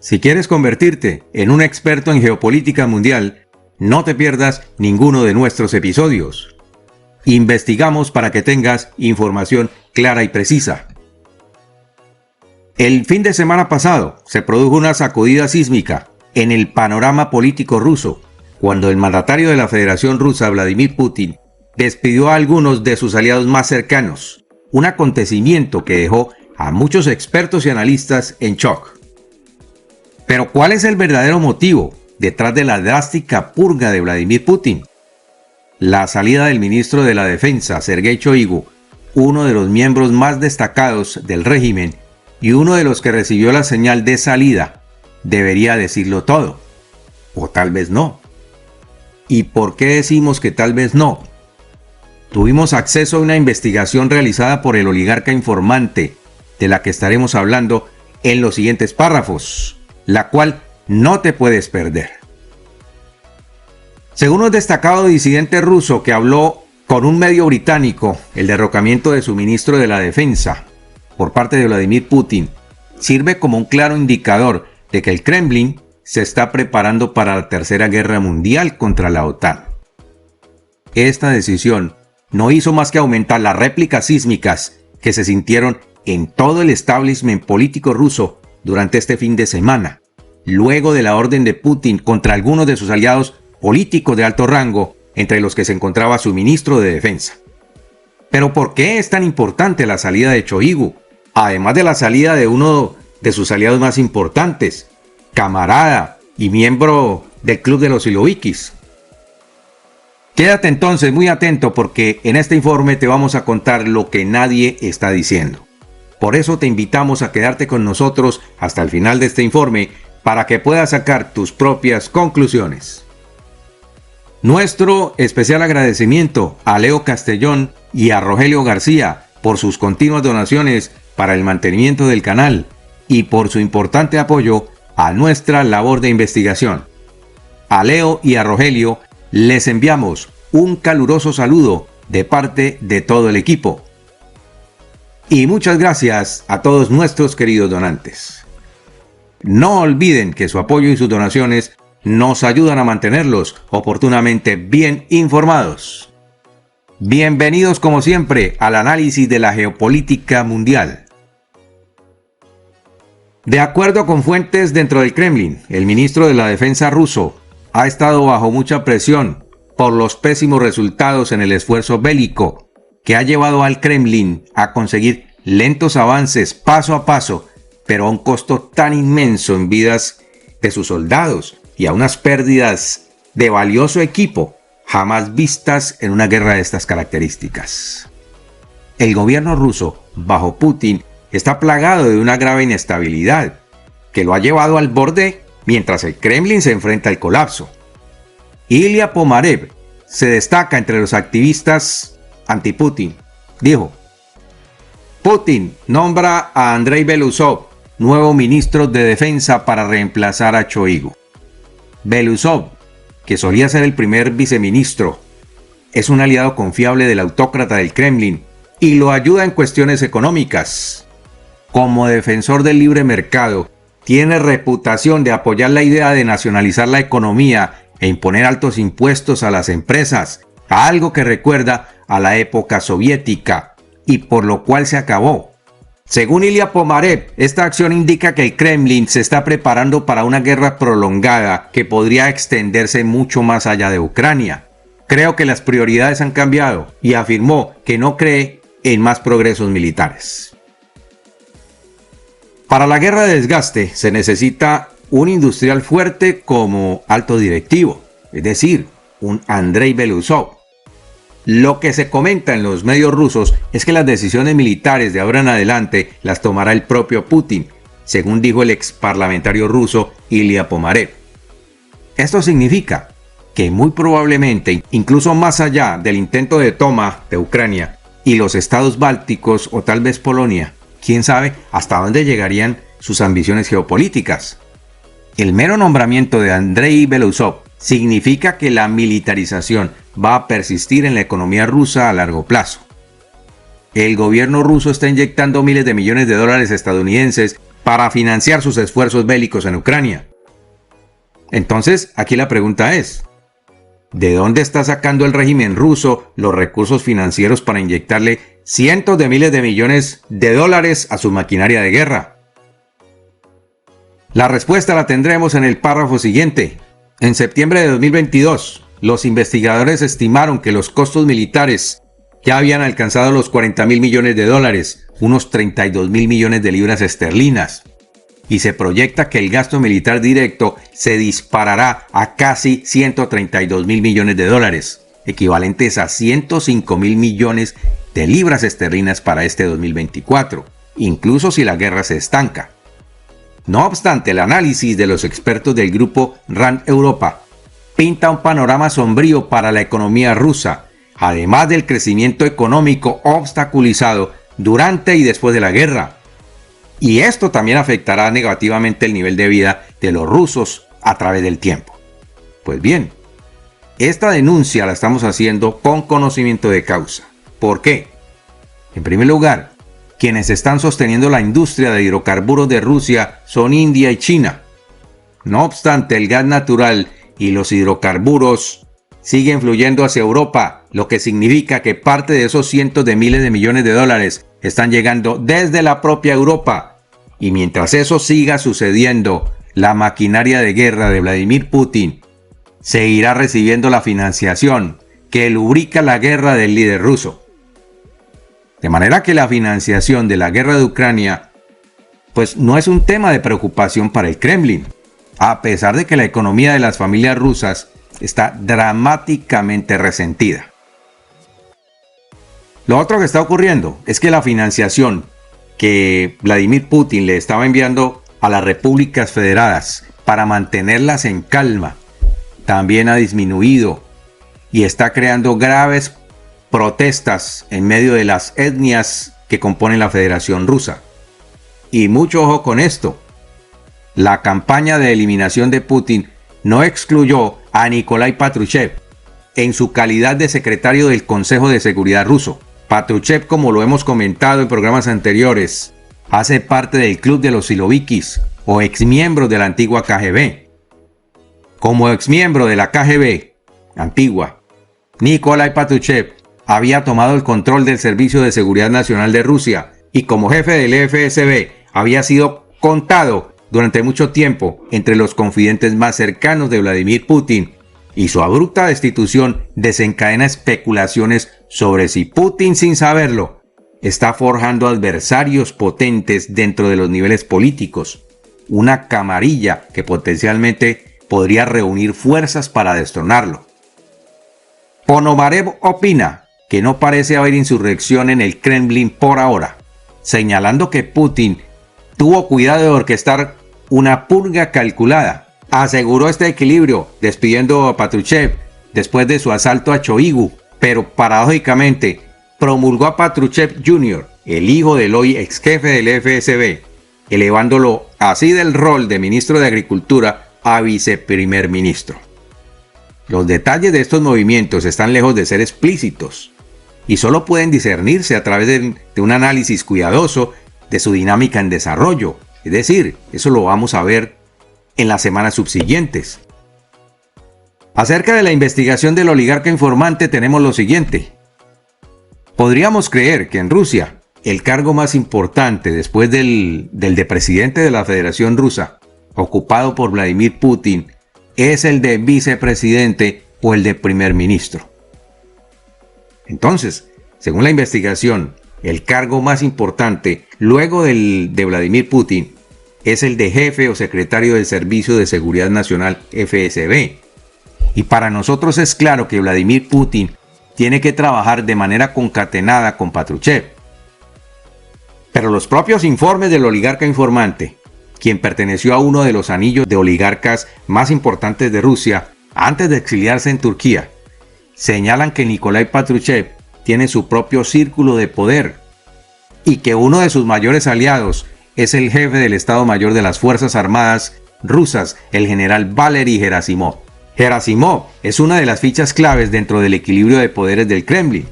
Si quieres convertirte en un experto en geopolítica mundial, no te pierdas ninguno de nuestros episodios. Investigamos para que tengas información clara y precisa. El fin de semana pasado se produjo una sacudida sísmica en el panorama político ruso, cuando el mandatario de la Federación Rusa, Vladimir Putin, despidió a algunos de sus aliados más cercanos, un acontecimiento que dejó a muchos expertos y analistas en shock. Pero ¿cuál es el verdadero motivo detrás de la drástica purga de Vladimir Putin? La salida del ministro de la Defensa, Sergei Shoigu, uno de los miembros más destacados del régimen y uno de los que recibió la señal de salida, debería decirlo todo. O tal vez no. ¿Y por qué decimos que tal vez no? Tuvimos acceso a una investigación realizada por el oligarca informante, de la que estaremos hablando en los siguientes párrafos, la cual no te puedes perder. Según un destacado disidente ruso que habló con un medio británico, el derrocamiento de su ministro de la Defensa por parte de Vladimir Putin sirve como un claro indicador de que el Kremlin se está preparando para la Tercera Guerra Mundial contra la OTAN. Esta decisión no hizo más que aumentar las réplicas sísmicas que se sintieron en todo el establishment político ruso durante este fin de semana, luego de la orden de Putin contra algunos de sus aliados políticos de alto rango, entre los que se encontraba su ministro de Defensa. Pero ¿por qué es tan importante la salida de Shoigu? Además de la salida de uno de sus aliados más importantes, camarada y miembro del Club de los Silovikis. Quédate entonces muy atento, porque en este informe te vamos a contar lo que nadie está diciendo. Por eso te invitamos a quedarte con nosotros hasta el final de este informe para que puedas sacar tus propias conclusiones. Nuestro especial agradecimiento a Leo Castellón y a Rogelio García por sus continuas donaciones para el mantenimiento del canal y por su importante apoyo a nuestra labor de investigación. A Leo y a Rogelio les enviamos un caluroso saludo de parte de todo el equipo. Y muchas gracias a todos nuestros queridos donantes. No olviden que su apoyo y sus donaciones nos ayudan a mantenerlos oportunamente bien informados. Bienvenidos como siempre al análisis de la geopolítica mundial. De acuerdo con fuentes dentro del Kremlin, el ministro de la Defensa ruso ha estado bajo mucha presión por los pésimos resultados en el esfuerzo bélico que ha llevado al Kremlin a conseguir lentos avances paso a paso, pero a un costo tan inmenso en vidas de sus soldados y a unas pérdidas de valioso equipo jamás vistas en una guerra de estas características. El gobierno ruso, bajo Putin, está plagado de una grave inestabilidad que lo ha llevado al borde mientras el Kremlin se enfrenta al colapso. Ilya Pomarev se destaca entre los activistas anti-Putin. Dijo: Putin nombra a Andrei Belousov nuevo ministro de Defensa para reemplazar a Shoigu. Belousov, que solía ser el primer viceministro, es un aliado confiable del autócrata del Kremlin y lo ayuda en cuestiones económicas. Como defensor del libre mercado, tiene reputación de apoyar la idea de nacionalizar la economía e imponer altos impuestos a las empresas, algo que recuerda a la época soviética y por lo cual se acabó. Según Ilya Pomarev, esta acción indica que el Kremlin se está preparando para una guerra prolongada que podría extenderse mucho más allá de Ucrania. Creo que las prioridades han cambiado, y afirmó que no cree en más progresos militares. Para la guerra de desgaste se necesita un industrial fuerte como alto directivo, es decir, un Andrei Belousov. Lo que se comenta en los medios rusos es que las decisiones militares de ahora en adelante las tomará el propio Putin, según dijo el ex parlamentario ruso Ilya Pomarev. Esto significa que muy probablemente, incluso más allá del intento de toma de Ucrania y los estados bálticos o tal vez Polonia, quién sabe hasta dónde llegarían sus ambiciones geopolíticas. El mero nombramiento de Andrei Belousov significa que la militarización va a persistir en la economía rusa a largo plazo. El gobierno ruso está inyectando miles de millones de dólares estadounidenses para financiar sus esfuerzos bélicos en Ucrania. Entonces, aquí la pregunta es, ¿de dónde está sacando el régimen ruso los recursos financieros para inyectarle cientos de miles de millones de dólares a su maquinaria de guerra? La respuesta la tendremos en el párrafo siguiente. En septiembre de 2022, los investigadores estimaron que los costos militares ya habían alcanzado los 40.000 millones de dólares, unos 32.000 millones de libras esterlinas. Y se proyecta que el gasto militar directo se disparará a casi 132.000 millones de dólares, equivalentes a 105.000 millones de libras esterlinas para este 2024, incluso si la guerra se estanca. No obstante, el análisis de los expertos del grupo RAND Europa pinta un panorama sombrío para la economía rusa, además del crecimiento económico obstaculizado durante y después de la guerra. Y esto también afectará negativamente el nivel de vida de los rusos a través del tiempo. Pues bien, esta denuncia la estamos haciendo con conocimiento de causa. ¿Por qué? En primer lugar, quienes están sosteniendo la industria de hidrocarburos de Rusia son India y China. No obstante, el gas natural y los hidrocarburos siguen fluyendo hacia Europa, lo que significa que parte de esos cientos de miles de millones de dólares están llegando desde la propia Europa. Y mientras eso siga sucediendo, la maquinaria de guerra de Vladimir Putin seguirá recibiendo la financiación que lubrica la guerra del líder ruso. De manera que la financiación de la guerra de Ucrania pues no es un tema de preocupación para el Kremlin, a pesar de que la economía de las familias rusas está dramáticamente resentida. Lo otro que está ocurriendo es que la financiación que Vladimir Putin le estaba enviando a las repúblicas federadas para mantenerlas en calma también ha disminuido y está creando graves protestas en medio de las etnias que componen la Federación Rusa. Y mucho ojo con esto. La campaña de eliminación de Putin no excluyó a Nikolai Patrushev en su calidad de secretario del Consejo de Seguridad ruso. Patrushev, como lo hemos comentado en programas anteriores, hace parte del club de los silovikis o exmiembros de la antigua KGB. Como exmiembro de la KGB antigua, Nikolai Patrushev había tomado el control del Servicio de Seguridad Nacional de Rusia y como jefe del FSB había sido contado durante mucho tiempo entre los confidentes más cercanos de Vladimir Putin, y su abrupta destitución desencadena especulaciones sobre si Putin, sin saberlo, está forjando adversarios potentes dentro de los niveles políticos, una camarilla que potencialmente podría reunir fuerzas para destronarlo. Ponomarev opina que no parece haber insurrección en el Kremlin por ahora, señalando que Putin tuvo cuidado de orquestar una purga calculada. Aseguró este equilibrio despidiendo a Patrushev después de su asalto a Shoigu, pero paradójicamente promulgó a Patrushev Jr., el hijo del hoy ex jefe del FSB, elevándolo así del rol de ministro de Agricultura a viceprimer ministro. Los detalles de estos movimientos están lejos de ser explícitos y solo pueden discernirse a través de un análisis cuidadoso de su dinámica en desarrollo. Es decir, eso lo vamos a ver en las semanas subsiguientes. Acerca de la investigación del oligarca informante tenemos lo siguiente. Podríamos creer que en Rusia el cargo más importante después del de presidente de la Federación Rusa, ocupado por Vladimir Putin, es el de vicepresidente o el de primer ministro. Entonces, según la investigación, el cargo más importante luego de Vladimir Putin es el de jefe o secretario del Servicio de Seguridad Nacional FSB. Y para nosotros es claro que Vladimir Putin tiene que trabajar de manera concatenada con Patrushev. Pero los propios informes del oligarca informante, quien perteneció a uno de los anillos de oligarcas más importantes de Rusia antes de exiliarse en Turquía, señalan que Nikolai Patrushev tiene su propio círculo de poder y que uno de sus mayores aliados es el jefe del Estado Mayor de las Fuerzas Armadas rusas, el general Valery Gerasimov. Gerasimov es una de las fichas claves dentro del equilibrio de poderes del Kremlin.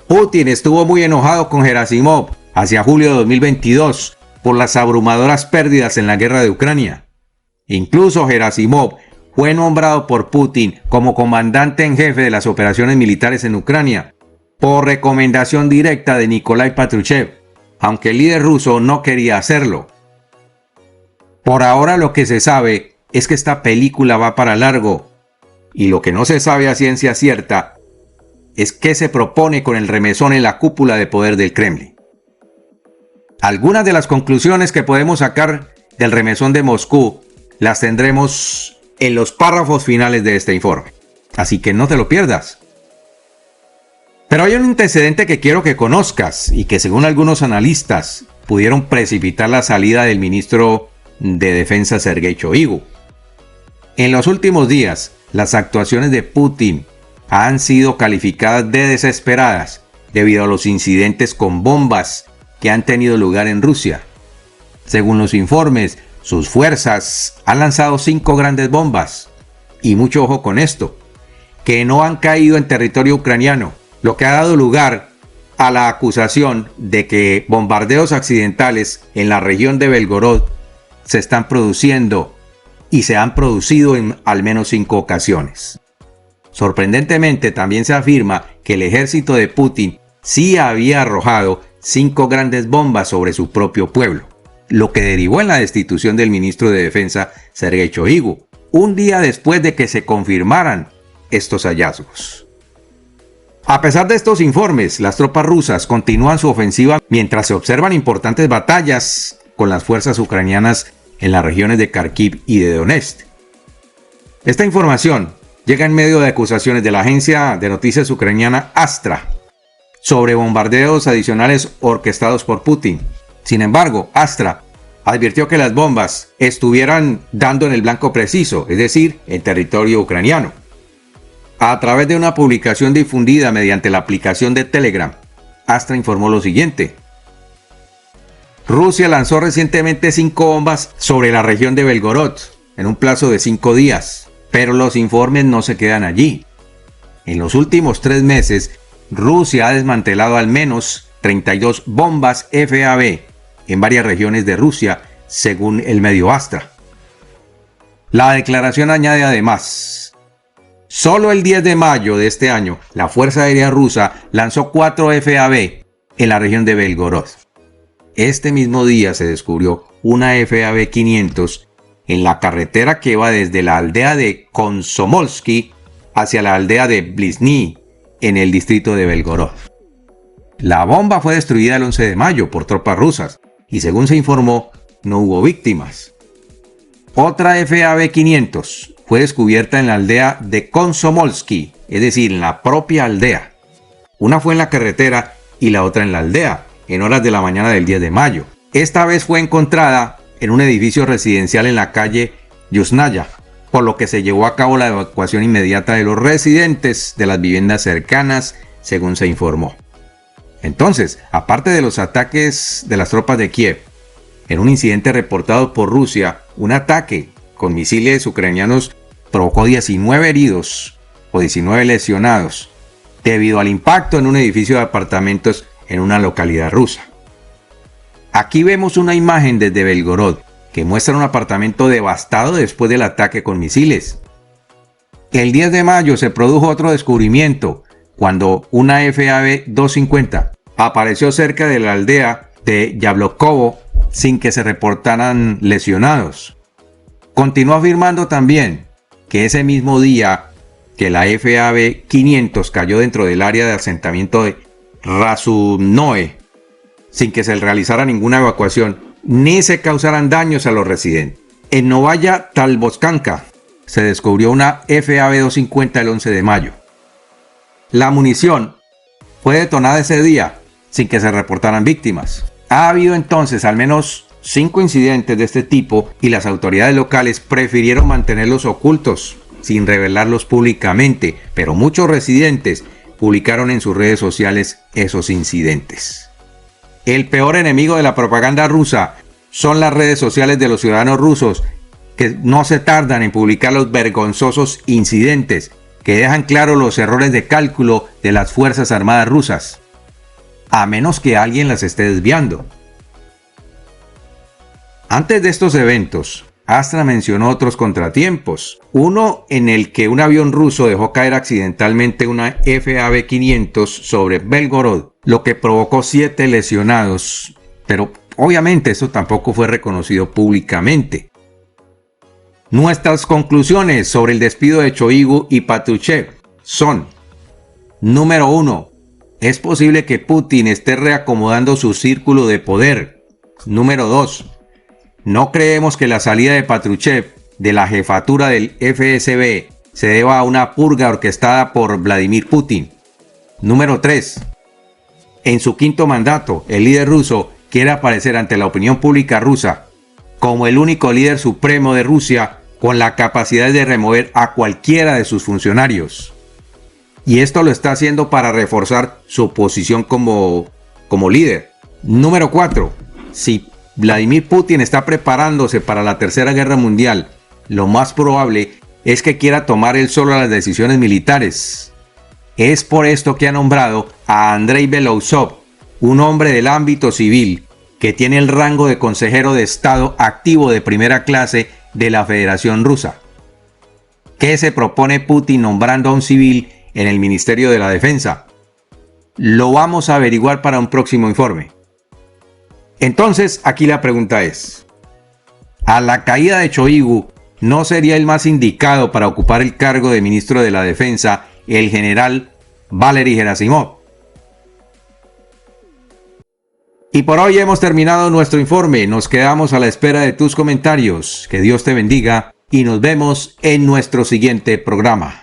Putin estuvo muy enojado con Gerasimov hacia julio de 2022, por las abrumadoras pérdidas en la guerra de Ucrania. Incluso Gerasimov fue nombrado por Putin como comandante en jefe de las operaciones militares en Ucrania, por recomendación directa de Nikolai Patrushev, aunque el líder ruso no quería hacerlo. Por ahora lo que se sabe es que esta película va para largo, y lo que no se sabe a ciencia cierta es qué se propone con el remesón en la cúpula de poder del Kremlin. Algunas de las conclusiones que podemos sacar del remesón de Moscú las tendremos en los párrafos finales de este informe, así que no te lo pierdas. Pero hay un antecedente que quiero que conozcas y que según algunos analistas pudieron precipitar la salida del ministro de Defensa Sergei Shoigu. En los últimos días, las actuaciones de Putin han sido calificadas de desesperadas debido a los incidentes con bombas que han tenido lugar en Rusia. Según los informes, sus fuerzas han lanzado 5 grandes bombas, y mucho ojo con esto, que no han caído en territorio ucraniano, lo que ha dado lugar a la acusación de que bombardeos accidentales en la región de Belgorod se están produciendo y se han producido en al menos 5 ocasiones. Sorprendentemente, también se afirma que el ejército de Putin sí había arrojado 5 grandes bombas sobre su propio pueblo, lo que derivó en la destitución del ministro de Defensa Sergei Shoigu, un día después de que se confirmaran estos hallazgos. A pesar de estos informes, las tropas rusas continúan su ofensiva mientras se observan importantes batallas con las fuerzas ucranianas en las regiones de Kharkiv y de Donetsk. Esta información llega en medio de acusaciones de la agencia de noticias ucraniana Astra sobre bombardeos adicionales orquestados por Putin. Sin embargo, Astra advirtió que las bombas estuvieran dando en el blanco preciso, es decir, en territorio ucraniano. A través de una publicación difundida mediante la aplicación de Telegram, Astra informó lo siguiente: Rusia lanzó recientemente 5 bombas sobre la región de Belgorod en un plazo de 5 días, pero los informes no se quedan allí. En los últimos 3 meses, Rusia ha desmantelado al menos 32 bombas FAB en varias regiones de Rusia, según el medio Astra. La declaración añade además: solo el 10 de mayo de este año, la Fuerza Aérea Rusa lanzó 4 FAB en la región de Belgorod. Este mismo día se descubrió una FAB-500 en la carretera que va desde la aldea de Komsomolsky hacia la aldea de Blizny, en el distrito de Belgorod. La bomba fue destruida el 11 de mayo por tropas rusas y, según se informó, no hubo víctimas. Otra FAB-500 fue descubierta en la aldea de Komsomolsky, es decir, en la propia aldea. Una fue en la carretera y la otra en la aldea, en horas de la mañana del 10 de mayo. Esta vez fue encontrada en un edificio residencial en la calle Yusnaya, por lo que se llevó a cabo la evacuación inmediata de los residentes de las viviendas cercanas, según se informó. Entonces, aparte de los ataques de las tropas de Kiev, en un incidente reportado por Rusia, un ataque con misiles ucranianos provocó 19 heridos o 19 lesionados debido al impacto en un edificio de apartamentos en una localidad rusa. Aquí vemos una imagen desde Belgorod que muestra un apartamento devastado después del ataque con misiles. El 10 de mayo se produjo otro descubrimiento cuando una FAB-250 apareció cerca de la aldea de Yablokovo sin que se reportaran lesionados. Continuó afirmando también que ese mismo día que la FAB-500 cayó dentro del área de asentamiento de Razumnoe, sin que se realizara ninguna evacuación ni se causaran daños a los residentes. En Novaya Talboskanka se descubrió una FAB-250 el 11 de mayo. La munición fue detonada ese día sin que se reportaran víctimas. Ha habido entonces al menos 5 incidentes de este tipo y las autoridades locales prefirieron mantenerlos ocultos sin revelarlos públicamente, pero muchos residentes publicaron en sus redes sociales esos incidentes. El peor enemigo de la propaganda rusa son las redes sociales de los ciudadanos rusos, que no se tardan en publicar los vergonzosos incidentes que dejan claro los errores de cálculo de las Fuerzas Armadas rusas, a menos que alguien las esté desviando. Antes de estos eventos, Astra mencionó otros contratiempos. Uno en el que un avión ruso dejó caer accidentalmente una FAB-500 sobre Belgorod, lo que provocó 7 lesionados, pero obviamente esto tampoco fue reconocido públicamente. Nuestras conclusiones sobre el despido de Shoigu y Patrushev son: número 1. Es posible que Putin esté reacomodando su círculo de poder. Número 2. No creemos que la salida de Patrushev de la jefatura del FSB se deba a una purga orquestada por Vladimir Putin. Número 3. En su quinto mandato, el líder ruso quiere aparecer ante la opinión pública rusa como el único líder supremo de Rusia con la capacidad de remover a cualquiera de sus funcionarios. Y esto lo está haciendo para reforzar su posición como líder. Número 4. Si Vladimir Putin está preparándose para la Tercera Guerra Mundial, lo más probable es que quiera tomar él solo las decisiones militares. Es por esto que ha nombrado a Andrei Belousov, un hombre del ámbito civil, que tiene el rango de consejero de Estado activo de primera clase de la Federación Rusa. ¿Qué se propone Putin nombrando a un civil en el Ministerio de la Defensa? Lo vamos a averiguar para un próximo informe. Entonces, aquí la pregunta es: ¿a la caída de Shoigu no sería el más indicado para ocupar el cargo de ministro de la Defensa el general Valery Gerasimov? Y por hoy hemos terminado nuestro informe. Nos quedamos a la espera de tus comentarios. Que Dios te bendiga y nos vemos en nuestro siguiente programa.